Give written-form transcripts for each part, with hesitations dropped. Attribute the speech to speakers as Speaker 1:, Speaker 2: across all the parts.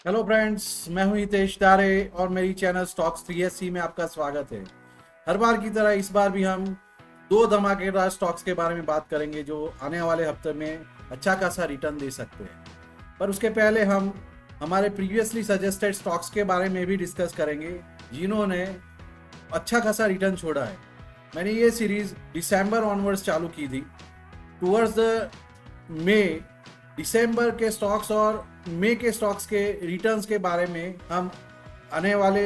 Speaker 1: Hello friends, मैं हूं हितेश दारे और मेरी चैनल स्टॉक्स 3SC में आपका स्वागत है। हर बार की तरह इस बार भी हम दो धमाकेदार स्टॉक्स के बारे में बात करेंगे जो आने वाले हफ्ते में अच्छा खासा रिटर्न दे सकते हैं। पर उसके पहले हम हमारे प्रीवियसली सजेस्टेड स्टॉक्स के बारे में भी डिस्कस करेंगे जिन्होंने अच्छा खासा रिटर्न छोड़ा है। मैंने ये सीरीज दिसंबर ऑनवर्ड्स चालू की थी। टूवर्ड्स द मे दिसंबर के स्टॉक्स और मे के स्टॉक्स के रिटर्न्स के बारे में हम आने वाले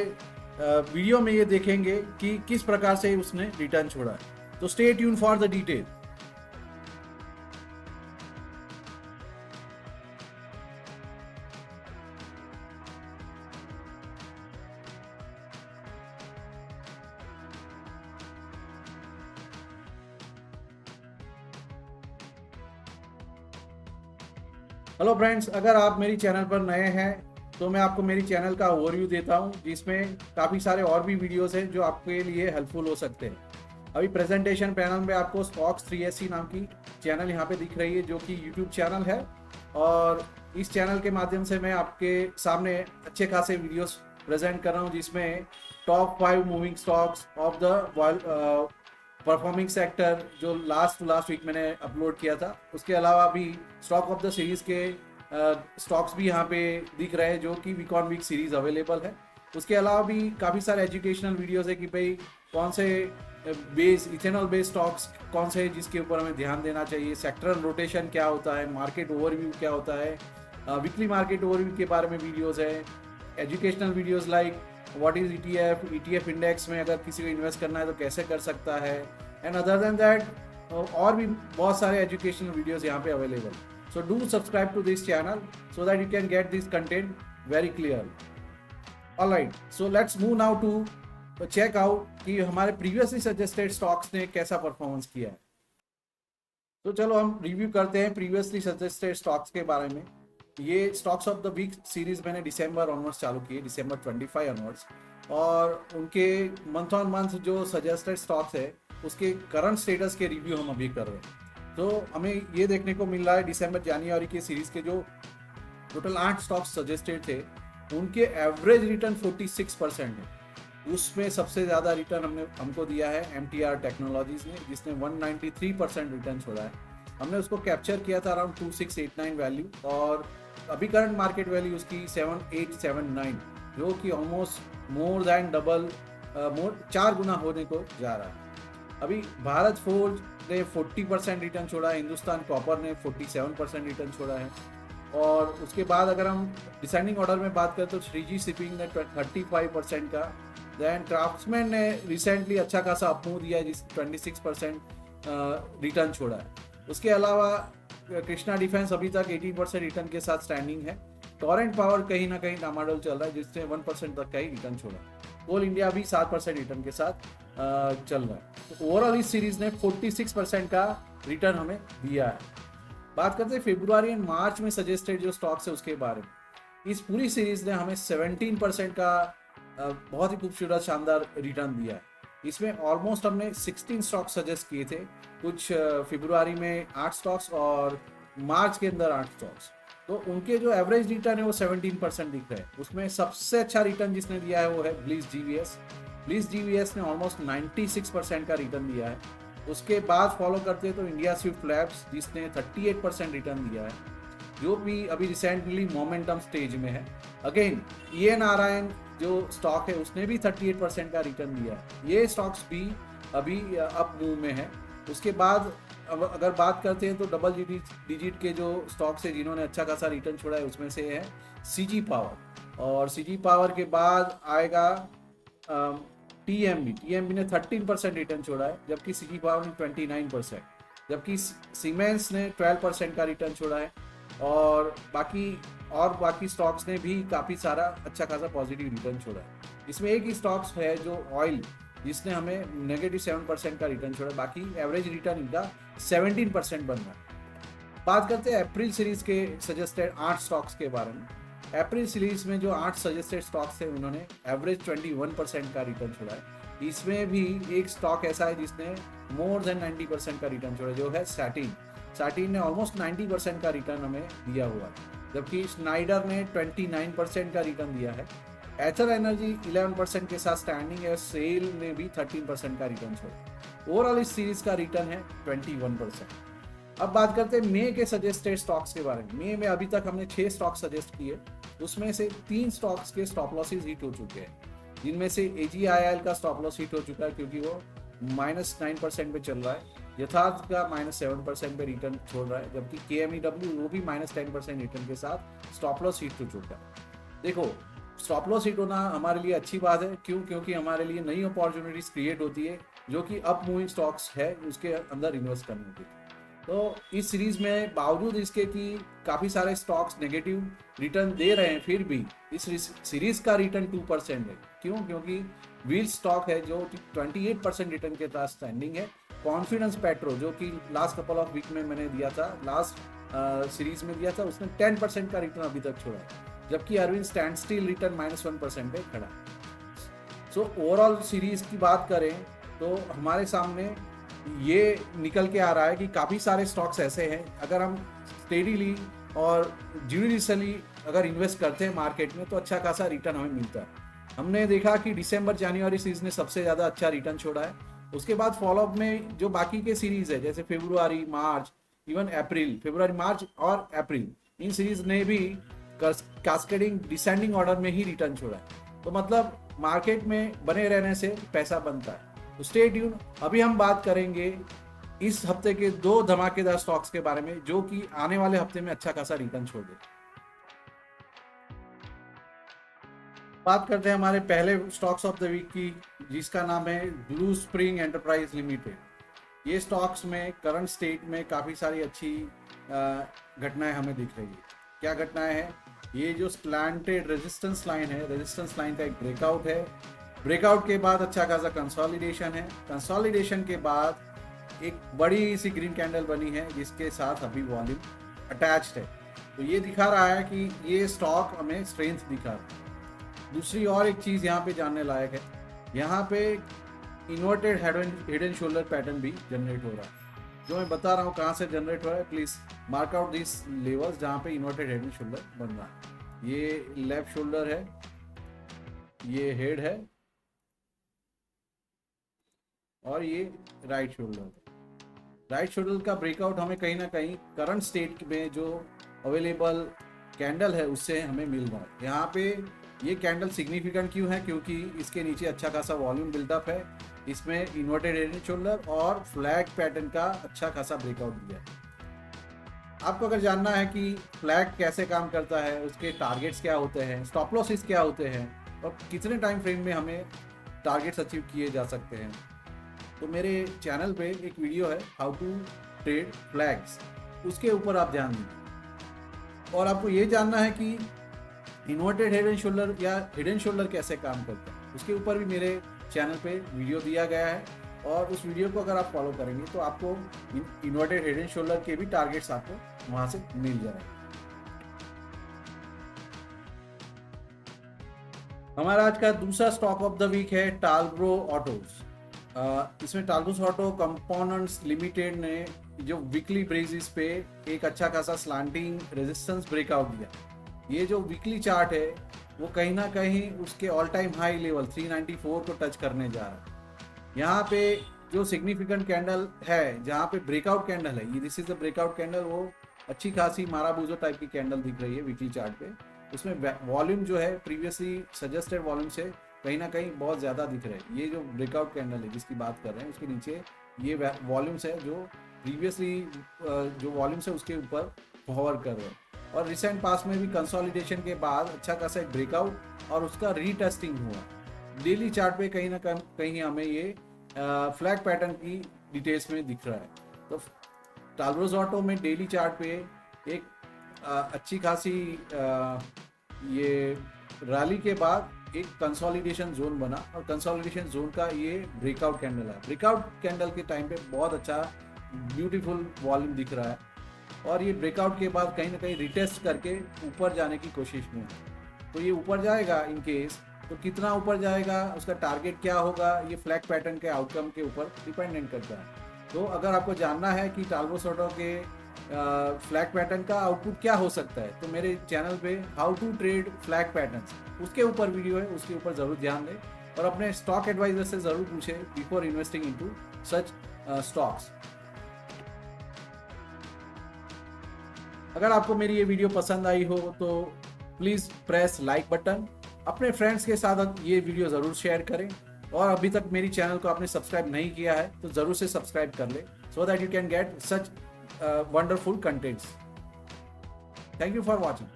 Speaker 1: वीडियो में ये देखेंगे कि किस प्रकार से उसने रिटर्न छोड़ा है। तो stay tune for the detail. Hello friends, अगर आप मेरी चैनल पर नए हैं तो मैं आपको मेरी चैनल का ओवरव्यू देता हूं जिसमें काफ़ी सारे और भी वीडियोस हैं जो आपके लिए हेल्पफुल हो सकते हैं। अभी प्रेजेंटेशन पैनल में आपको स्टॉक्स 3SC नाम की चैनल यहाँ पे दिख रही है जो कि यूट्यूब चैनल है, और इस चैनल के माध्यम से मैं आपके सामने अच्छे खासे वीडियोस प्रेजेंट कर रहा हूँ जिसमें top 5 moving stocks of the performing sector जो लास्ट टू लास्ट वीक मैंने अपलोड किया था। उसके अलावा भी स्टॉक ऑफ द सीरीज के स्टॉक्स भी यहाँ पे दिख रहे हैं जो कि week on week series available है। उसके अलावा भी काफ़ी सारे एजुकेशनल वीडियोस है कि भाई कौन से बेस इथेनॉल बेस स्टॉक्स कौन से हैं जिसके ऊपर हमें ध्यान देना चाहिए, सेक्टरल रोटेशन क्या होता है, मार्केट ओवरव्यू क्या होता है, वीकली मार्केट ओवरव्यू के बारे में वीडियोस है, educational videos like what is ETF index में अगर किसी को इन्वेस्ट करना है तो कैसे कर सकता है, एंड अदर देन दैट और भी बहुत सारे एजुकेशनल वीडियोस यहाँ पे available. So do subscribe to this channel so that you can get this content very clear. Alright, so let's move now to check out कि हमारे प्रीवियसली सजेस्टेड स्टॉक्स ने कैसा परफॉर्मेंस किया है। तो चलो हम रिव्यू करते हैं प्रीवियसली सजेस्टेड स्टॉक्स के बारे में। ये stocks of the week series मैंने दिसंबर ऑनवर्ड्स चालू की है, दिसंबर 25 ऑनवर्ड्स, और उनके मंथ ऑन मंथ जो सजेस्टेड स्टॉक्स है उसके करंट स्टेटस के रिव्यू हम अभी कर रहे हैं। तो हमें ये देखने को मिल रहा है दिसंबर जनवरी के सीरीज के जो टोटल 8 स्टॉक्स सजेस्टेड थे उनके एवरेज रिटर्न 46% है। उसमें सबसे ज़्यादा रिटर्न हमको दिया है MTR टेक्नोलॉजीज ने जिसने 193% रिटर्न छोड़ा है। हमने उसको कैप्चर किया था अराउंड 2689 वैल्यू, और अभी करंट मार्केट वैल्यू उसकी 7879 जो कि ऑलमोस्ट मोर दैन डबल 4 गुना होने को जा रहा है। अभी भारत फोर्ज ने 40% रिटर्न छोड़ा है, हिंदुस्तान कॉपर ने 47% रिटर्न छोड़ा है, और उसके बाद अगर हम डिसेंडिंग ऑर्डर में बात करें तो श्रीजी शिपिंग ने 35% का, दैन क्राफ्ट्समैन ने रिसेंटली अच्छा खासा अपमूव दिया है जिस 26% रिटर्न छोड़ा है। उसके अलावा कृष्णा डिफेंस अभी तक 18% रिटर्न के साथ स्टैंडिंग है। टोरेंट पावर कहीं ना कहीं डामाडोल चल रहा है जिसने 1% तक का ही रिटर्न छोड़ा। कोल इंडिया भी 7% रिटर्न के साथ चल रहा है। तो ओवरऑल इस सीरीज ने 46% का रिटर्न हमें दिया है। बात करते हैं फरवरी एंड मार्च में सजेस्टेड जो स्टॉक्स है उसके बारे में। इस पूरी सीरीज ने हमें 17% का बहुत ही खूबसूरत शानदार रिटर्न दिया है। इसमें ऑलमोस्ट हमने 16 स्टॉक्स सजेस्ट किए थे, कुछ फरवरी में 8 स्टॉक्स और मार्च के अंदर 8 स्टॉक्स। तो उनके जो एवरेज रिटर्न है वो 17% दिख रहा है। उसमें सबसे अच्छा रिटर्न जिसने दिया है वो है ब्लीज GVS। ब्लीज GVS ने ऑलमोस्ट 96% का रिटर्न दिया है। उसके बाद फॉलो करते हैं तो इंडिया स्विफ्ट लैब्स जिसने 38% रिटर्न दिया है, जो भी अभी रिसेंटली मोमेंटम स्टेज में है। अगेन ENRIN जो स्टॉक है उसने भी 38% का रिटर्न दिया है। ये स्टॉक्स भी अभी अप मूव में है। उसके बाद अगर बात करते हैं तो डबल डिजिट के जो स्टॉक्स है जिन्होंने अच्छा खासा रिटर्न छोड़ा है उसमें से है CG पावर, और CG पावर के बाद आएगा TMB ने 13% रिटर्न छोड़ा है, जबकि CG पावर ने 29%, जबकि सीमेंस ने 12% का रिटर्न छोड़ा है, और बाकी स्टॉक्स ने भी काफ़ी सारा अच्छा खासा पॉजिटिव रिटर्न छोड़ा है। इसमें एक ही स्टॉक्स है जो ऑयल जिसने हमें -7% का रिटर्न छोड़ा, बाकी एवरेज रिटर्न इनका 17% बन रहा है। बात करते हैं अप्रैल सीरीज के सजेस्टेड 8 स्टॉक्स के बारे में। अप्रैल सीरीज में जो 8 सजेस्टेड स्टॉक्स थे उन्होंने एवरेज 21% का रिटर्न छोड़ा है। इसमें भी एक स्टॉक ऐसा है जिसने मोर देन 90% का रिटर्न छोड़ा जो है सैटिन ने ऑलमोस्ट 90% का रिटर्न हमें दिया हुआ है। जबकि स्नाइडर ने 29% का रिटर्न दिया है। एथर एनर्जी 11% के साथ स्टैंडिंग है, सेल ने भी 13% का रिटर्न छोड़ा। ओवरऑल इस सीरीज का रिटर्न है 21%। अब बात करते हैं मई के सजेस्टेड स्टॉक्स के बारे में। मई में अभी तक हमने 6 स्टॉक सजेस्ट किए, उसमें से 3 स्टॉक्स के स्टॉप लॉसेज हिट हो चुके हैं, जिनमें से AGIL का स्टॉप लॉस हिट हो चुका है क्योंकि वो -9% पे चल रहा है। यथार्थ का -7% पे रिटर्न छोड़ रहा है, जबकि KMEW वो भी -10% रिटर्न के साथ स्टॉप लॉस हिट हो चुका है। देखो, स्टॉप लॉस हिट होना हमारे लिए अच्छी बात है, क्यों? क्योंकि हमारे लिए नई अपॉर्चुनिटीज क्रिएट होती है जो कि अप मूविंग स्टॉक्स है उसके अंदर इन्वेस्ट करने की। तो इस सीरीज में बावजूद इसके कि काफ़ी सारे स्टॉक्स नेगेटिव रिटर्न दे रहे हैं, फिर भी इस सीरीज का रिटर्न 2% है। क्यों? क्योंकि व्हील स्टॉक है जो 28% रिटर्न के साथ स्टैंडिंग है। कॉन्फिडेंस पेट्रो जो कि लास्ट कपल ऑफ वीक में मैंने दिया था, लास्ट सीरीज में दिया था, उसने 10% का रिटर्न अभी तक छोड़ा है, जबकि अरविंद स्टैंड स्टिल रिटर्न -1% पे खड़ा है। सो ओवरऑल सीरीज की बात करें तो हमारे सामने ये निकल के आ रहा है कि काफ़ी सारे स्टॉक्स ऐसे हैं, अगर हम स्टेडीली और ज्यूडिशली अगर इन्वेस्ट करते हैं मार्केट में तो अच्छा खासा रिटर्न हमें मिलता है। हमने देखा कि दिसंबर जनवरी सीरीज ने सबसे ज़्यादा अच्छा रिटर्न छोड़ा है। उसके बाद फॉलोअप में जो बाकी के सीरीज है, जैसे फरवरी, मार्च, इवन अप्रैल, फरवरी, मार्च और अप्रैल, इन सीरीज ने भी कास्केडिंग डिसेंडिंग ऑर्डर में ही रिटर्न छोड़ा है। तो मतलब मार्केट में बने रहने से पैसा बनता है। तो स्टे ट्यून। अभी हम बात करेंगे इस हफ्ते के 2 धमाकेदार स्टॉक्स के बारे में जो कि आने वाले हफ्ते में अच्छा खासा रिटर्न छोड़ दे। बात करते हैं हमारे पहले स्टॉक्स ऑफ द वीक की, जिसका नाम है ब्लू स्प्रिंग एंटरप्राइज लिमिटेड। ये स्टॉक्स में करंट स्टेट में काफ़ी सारी अच्छी घटनाएं हमें दिख रही है। क्या घटनाएं हैं? ये जो स्लैंटेड रेजिस्टेंस लाइन है, रेजिस्टेंस लाइन का एक ब्रेकआउट है। ब्रेकआउट के बाद अच्छा खासा कंसोलिडेशन है। कंसोलिडेशन के बाद एक बड़ी सी ग्रीन कैंडल बनी है जिसके साथ अभी वॉल्यूम अटैच्ड है। तो ये दिखा रहा है कि ये स्टॉक हमें स्ट्रेंथ दिखा रहा है। दूसरी और एक चीज़ यहाँ पे जानने लायक है, यहाँ पे inverted head and shoulder pattern भी जनरेट हो रहा है। जो मैं बता रहा हूँ कहाँ से जनरेट हो रहा है, please mark out this levels जहाँ पे इन्वर्टेड हेड एंड शोल्डर बन रहा है। ये लेफ्ट शोल्डर है, ये हेड है और ये राइट शोल्डर है। राइट शोल्डर का ब्रेकआउट हमें कहीं ना कहीं करंट स्टेट में जो अवेलेबल कैंडल है उससे हमें मिल रहा है। यहाँ पे ये कैंडल सिग्निफिकेंट क्यों है? क्योंकि इसके नीचे अच्छा खासा वॉल्यूम बिल्डअप है, इसमें इन्वर्टेड हेड एंड शोल्डर और फ्लैग पैटर्न का अच्छा खासा ब्रेकआउट दिया है। आपको अगर जानना है कि फ्लैग कैसे काम करता है, उसके टारगेट्स क्या होते हैं, स्टॉप लॉसेस क्या होते हैं और कितने टाइम फ्रेम में हमें टारगेट्स अचीव किए जा सकते हैं, तो मेरे चैनल पे एक वीडियो है हाउ टू ट्रेड फ्लैग्स, उसके ऊपर आप ध्यान दीजिए। और आपको ये जानना है कि इन्वर्टेड हेड एंड शोल्डर या हेड एंड शोल्डर कैसे काम करता है, उसके ऊपर भी मेरे चैनल पे वीडियो दिया गया है। और उस वीडियो को अगर आप फॉलो करेंगे तो आपको इन्वर्टेड हेड एंड शोल्डर के भी टारगेट्स आपको वहां से मिल जाएंगे। हमारा आज का दूसरा स्टॉक ऑफ द वीक है टालब्रो ऑटोज। इसमें टालब्रो ऑटो कंपोनेंट्स लिमिटेड ने जो वीकली बेसिस पे एक अच्छा खासा स्लैंटिंग रेजिस्टेंस ब्रेकआउट दिया। ये जो वीकली चार्ट है वो कहीं ना कहीं उसके ऑल टाइम हाई लेवल 394 को टच करने जा रहा है। यहाँ पे जो सिग्निफिकेंट कैंडल है, जहाँ पे ब्रेकआउट कैंडल है, ये this is the breakout candle, वो अच्छी खासी माराबूजो टाइप की कैंडल दिख रही है वीकली चार्ट पे। उसमें वॉल्यूम जो है प्रीवियसली सजेस्टेड वॉल्यूम से कहीं ना कहीं बहुत ज़्यादा दिख रहा है। ये जो ब्रेकआउट कैंडल है जिसकी बात कर रहे हैं, उसके नीचे ये वॉल्यूम्स है जो प्रीवियसली जो वॉल्यूम्स है उसके ऊपर होवर कर रहे हैं। और रिसेंट पास में भी कंसोलिडेशन के बाद अच्छा खासा एक ब्रेकआउट और उसका रीटेस्टिंग हुआ। डेली चार्ट पे कहीं ना कहीं हमें ये फ्लैग पैटर्न की डिटेल्स में दिख रहा है। तो टालब्रोज ऑटो में डेली चार्ट पे एक अच्छी खासी ये रैली के बाद एक कंसोलिडेशन जोन बना और कंसोलिडेशन जोन का ये ब्रेकआउट कैंडल है। ब्रेकआउट कैंडल के टाइम पे बहुत अच्छा ब्यूटीफुल वॉल्यूम दिख रहा है और ये ब्रेकआउट के बाद कहीं ना कहीं रिटेस्ट करके ऊपर जाने की कोशिश में है। तो ये ऊपर जाएगा इन केस, तो कितना ऊपर जाएगा, उसका टारगेट क्या होगा, ये फ्लैग पैटर्न के आउटकम के ऊपर डिपेंडेंट करता है। तो अगर आपको जानना है कि टालब्रो ऑटो के फ्लैग पैटर्न का आउटपुट क्या हो सकता है, तो मेरे चैनल पे how to trade flag patterns उसके ऊपर वीडियो है, उसके ऊपर ज़रूर ध्यान दें और अपने स्टॉक एडवाइजर से ज़रूर पूछें बिफोर इन्वेस्टिंग इनटू सच स्टॉक्स। अगर आपको मेरी ये वीडियो पसंद आई हो तो प्लीज़ प्रेस लाइक बटन, अपने फ्रेंड्स के साथ ये वीडियो ज़रूर शेयर करें और अभी तक मेरी चैनल को आपने सब्सक्राइब नहीं किया है तो ज़रूर से सब्सक्राइब कर ले सो that you can get such wonderful contents. Thank you for watching.